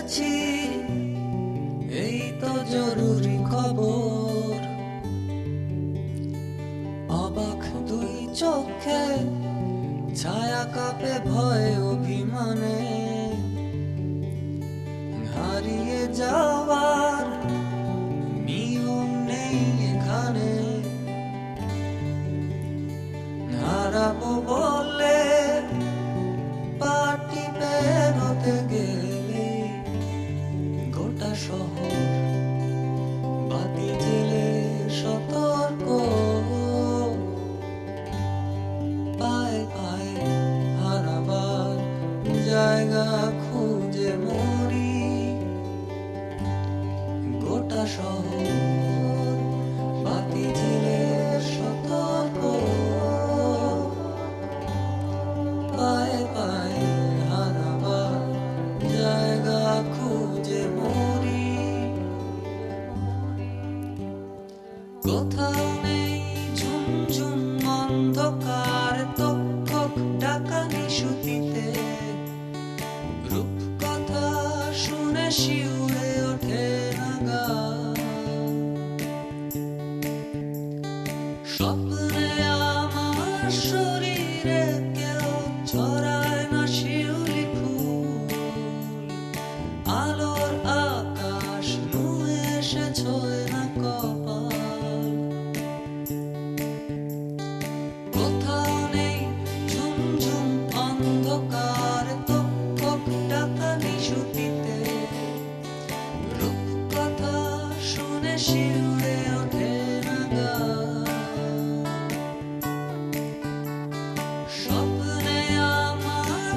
এসেছি, এই তো জরুরি খবর। অবাক দুই চোখে ছায়া কাঁপে ভয়ে অভিমানে, হারিয়ে যাওয়ার নিয়ম নেই এখানে। হারাবো বলে পাটি বেরোতে গেলে গোটা শহর বাতি জেলে সতর্ক। পায়ে পায়ে হারাবার জায়গা খুঁজে মরি, গোটা শহর বাতি জেলে সতর্ক। পায়ে পায়ে হারাবার জায়গা খুঁজে মরি। কোথাও নেই ঝুমঝুম অন্ধকার, তক্ষক ডাকা নিশুতিতে রূপকথা শুনে শিউরে ওঠে নাগা। স্বপ্নে আমার শরীরে কেউ ছড়ায় না শিউলি ফুল, আলোর আকাশ নুয়ে এসে ছোঁয় না কপাল। কোথাও নেই ঝুমঝুম অন্ধকার, তক্ষক ডাকা নিশুতিতে রূপকথা শুনে শিউরে ওঠে নাগা। স্বপ্নে আমার